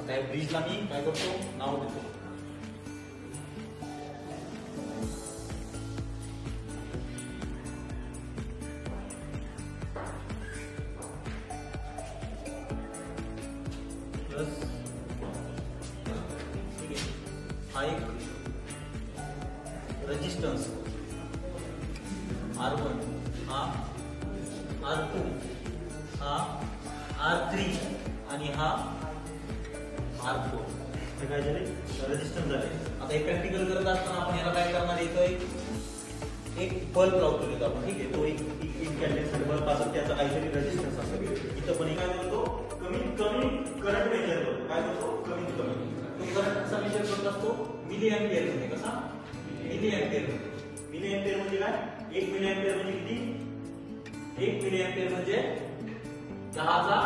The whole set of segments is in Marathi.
त्या ब्रिजला मी काय करतो, नाव देतो. प्लस हा एक रेजिस्टन्स R1, हा R2, हा R3 आणि हा R4. हे काय झाले, रेजिस्टन्स झाले. आता हे प्रॅक्टिकल करत असताना आपण याला काय करणार, एक बल्ब लावतो तिथं आपण, ठीक आहे. तो एक कॅन्डेल बल्ब असतो, त्याचा काहीतरी रेजिस्टन्स असतो. इथं पण काय करतो, कमीत कमी करंट मेजर करतो. काय करतो, कमीत कमी तो करंट कसा मेजर करत असतो, मिली एम्पियर मध्ये. कसा, मिली एम्पियर. मिली एम्पियर म्हणजे काय, 1 मिली एम्पियर म्हणजे किती, 1 मिली एम्पियर म्हणजे 10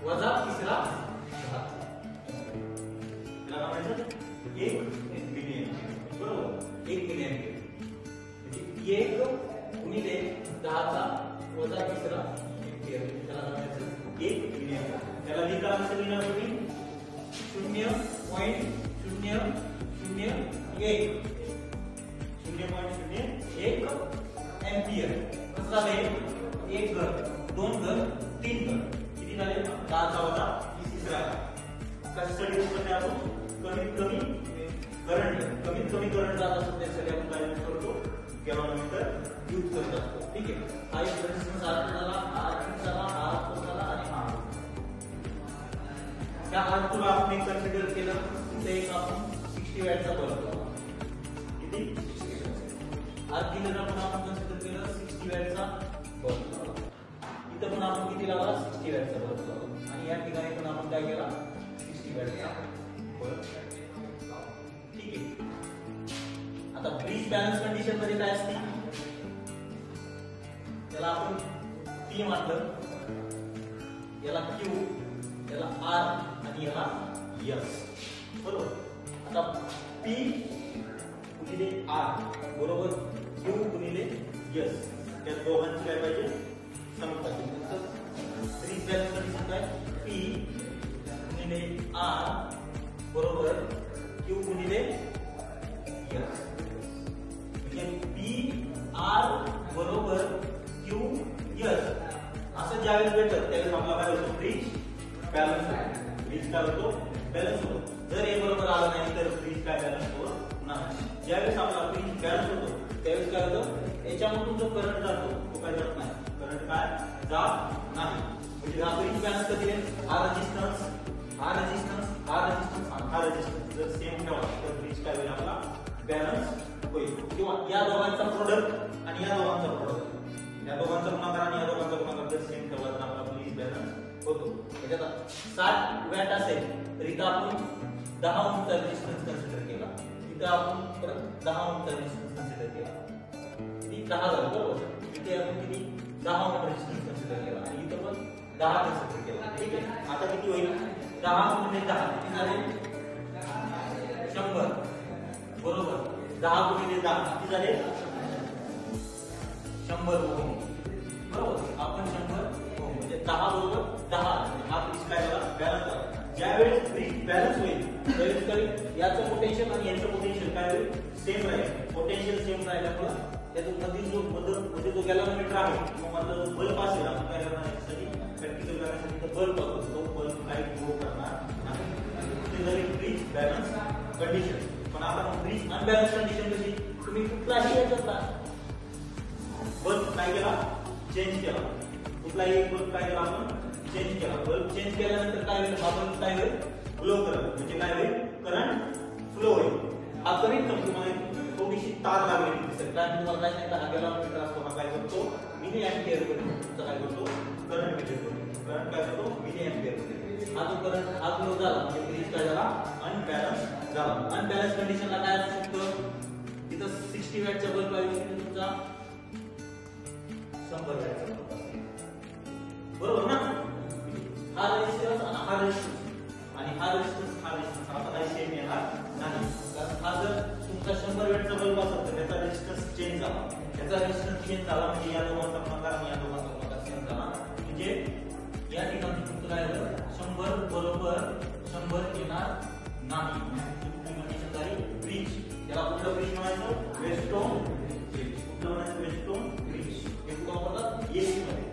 वजा 3 त्याला काय म्हणायचं, 1 मिली एम्पियर. बरोबर, 1 मिली एम्पियर म्हणजे 1 गुणिले 10 वजा 3 एम्पियर. त्याला काय म्हणायचं, 1 मिली एम्पियर. त्याला लिहिताना कसं लिहिणार तुम्ही, 0.001 एम्पियर. कसं झाले, 1 घन, 2 घन, 3 घन, किती झाले, 10 वजा 3. कशासाठी करते आपण, कमीत कमी करंट जात असतो, त्यासाठी आपण काय यूज करतो, गॅलव्हॅनोमीटर यूज करत असतो. ठीक आहे. हा एक रेजिस्टन्स R2 झाला, R3 झाला, R4 झाला आणि हा. त्या R2 ला आपण एक कन्सिडर केलं, ते एक आपण 60 वॅटचा बल्ब लावला. किती, R3 ला पण आपण कन्सिडर केलं 60 वॅटचा बल्ब लावला. इथं पण आपण किती लावला, 60 वॅटचा बल्ब लावला. आणि या ठिकाणी पण आपण काय केला, 60 वॅटचा बल्ब. ठीक आहे. आता ब्रिज बॅलन्स कंडिशन मध्ये काय असते, त्याला आपण P म्हटलं, याला Q, याला R आणि याला S. बरोबर. आता P गुणिले R बरोबर Q गुणिले S. त्या दोघांची काय पाहिजे, समता. ब्रिज बॅलन्स कंडिशन काय, P गुणिले R बरोबर Q गुणिले S. P R बरोबर Q S असं ज्यावेळेस भेटत त्यावेळेस आपला काय होतो, ब्रिज बॅलन्स होतो. ब्रिज काय होतो, बॅलन्स होतो. जर हे बरोबर आलं नाही तर ब्रिज काय बॅलन्स होत नाही. ज्यावेळेस आपला ब्रिज बॅलन्स होतो त्यावेळेस काय होतं, याच्यामधून जो करंट जातो तो काय जात नाही, करंट काय जात नाही. म्हणजे हा ब्रिज बॅलन्स कधी आहे, हा रेजिस्टन्स जर सेम ठेवला तर ब्रिज काय होईल, आपला बॅलन्स होईल. किंवा या दोघांचा प्रोडक्ट आणि या दोघांचा प्रोडक्ट, या दोघांचा गुणाकार आणि या दोघांचा गुणाकार जर सेम ठेवला तर आपला ब्रिज बॅलन्स होतो. म्हणजे आता 60 वॅट असेल तर इथं आपण 10 ओहमचा रेजिस्टन्स कन्सिडर केला, इथं आपण परत 10 ओहमचा रेजिस्टन्स कन्सिडर केला, किती 10 झालं. बरोबर. इथे आपण किती 10 ओहम रेजिस्टन्स कन्सिडर केला आणि इथं पण 10 कन्सिडर केला. ठीक आहे. आता किती होईल, 10 गुणिले 10 किती झाले, 100. बरोबर. 10 गुणिले 10 किती झाले, 100 ओहम. बरोबर. आपण 100 ओहम म्हणजे 10 बरोबर 10. हा ब्रिज काय झाला, बॅलन्स झाला. ज्यावेळेस ब्रिज बॅलन्स होईल त्यावेळेस तरी याचं पोटेन्शियल आणि याचं पोटेन्शियल काय होईल, सेम राहील. पोटेन्शियल सेम राहिल्यामुळे त्यातून मध्ये जो गॅलव्हॅनोमीटर आहे किंवा मधला जो बल्ब असेल, आपण काय करणार यासाठी प्रॅक्टिकल करण्यासाठी बल्ब वापरतो. तो बल्ब काय ग्रो करणार नाही. ते जरी ब्रिज बॅलन्स कंडिशन. पण आपण ब्रिज अनबॅलन्स कंडिशन कशी, तुम्ही कुठलाही याचा बल्ब काय केला, चेंज केला. कुठलाही एक बल्ब काय केला आपण, चेंज केला. बल्ब चेंज केल्यानंतर काय होईल, हा बल्ब काय होईल, ग्लो करेल. म्हणजे काय होईल, करंट फ्लो होईल. हा कमीत कमी तुम्हाला थोडीशी तार लागलेली दिसेल. कारण तुम्हाला काय सांगितलं, हा गॅलव्हॅनोमीटर असतो, हा काय करतो, मिली एम्पियर मध्ये काय करतो, करंट मेजर करतो. करंट काय करतो, मिली एम्पियर मध्ये. हा जो करंट हा ग्लो झाला म्हणजे ब्रिज काय झाला, अनबॅलन्स झाला. अनबॅलन्स कंडिशनला काय असू शकतं, तिथं 60 वॅटचा बल्ब पाहिजे तुमचा 100 वॅटचा बल्ब असेल. बरोबर ना. हा रेजिस्टन्स आणि हा रेजिस्टन्स आणि हा रेजिस्टन्स आता काही सेम येणार नाही. कारण हा जर तुमचा 100 वॅटचा बल्ब असेल तर त्याचा रेजिस्टन्स चेंज झाला. त्याचा रेजिस्टन्स चेंज झाला म्हणजे या दोघांचा गुणाकार आणि या दोघांचा गुणाकार सेम झाला. म्हणजे या ठिकाणी काय झालं 100 बरोबर 100 येणार नाही. कंडिशन झाली ब्रिज. याला कुठलं ब्रिज म्हणायचं? Weston bridge. कुठलं म्हणायचं? Weston bridge. हे कुठं वापरतात? एसी मध्ये.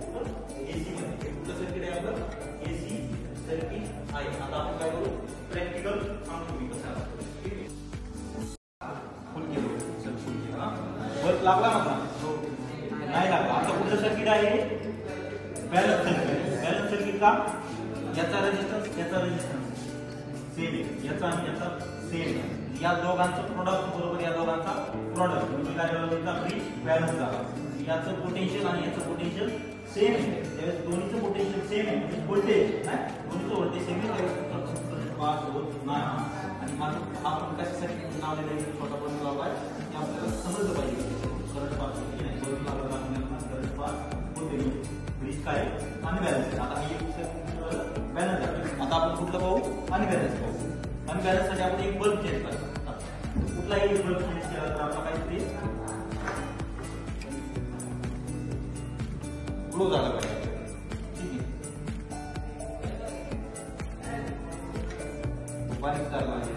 एसी मध्ये कुठलं सर्किट आहे आपलं? एसी सर्किट आहे. आता आपण काय करू? प्रॅक्टिकल सांगतो मी कसं असतं. ठीक आहे. फुल केलं. चल फुल केलं. बल्ब लागला माझा? नाही लागला. आता कुठलं सर्किट आहे? Balance circuit. बॅलन्स सर्किट का? याचा रेजिस्टन्स याचा रेजिस्टन्स सेम आहे. याचा आणि याचा सेम आहे. या दोघांचं प्रोडक्ट बरोबर या दोघांचा प्रोडक्ट म्हणजे काय झालं? ब्रिज बॅलन्स झाला. याचं पोटेन्शियल आणि याचं पोटेन्शियल सेम आहे. त्यावेळेस दोन्हीचं पोटेन्शियल सेम आहे म्हणजे व्होल्टेज नाही दोन्हीचं व्होल्टेज सेम आहे. त्यावेळेस पास होत नाही. आणि माझं आपण कशासाठी नाव दिलं छोटा पण लावलाय ते आपल्याला समजलं पाहिजे. करंट पास होते नाही बरोबर लागला आपल्याला करंट पास होते. ब्रिज काय अनबॅलन्स. आता ही बॅलन्स आहे. आता आपण कुठलं पाहू? अनबॅलन्स पाहू. अनबॅलन्स साठी आपण एक बल्ब चेंज करतो. कुठलाही बल्ब चेंज केला तर आपला काहीतरी ग्लो झाला पाहिजे. ठीक आहे. बारीक चालला लागेल.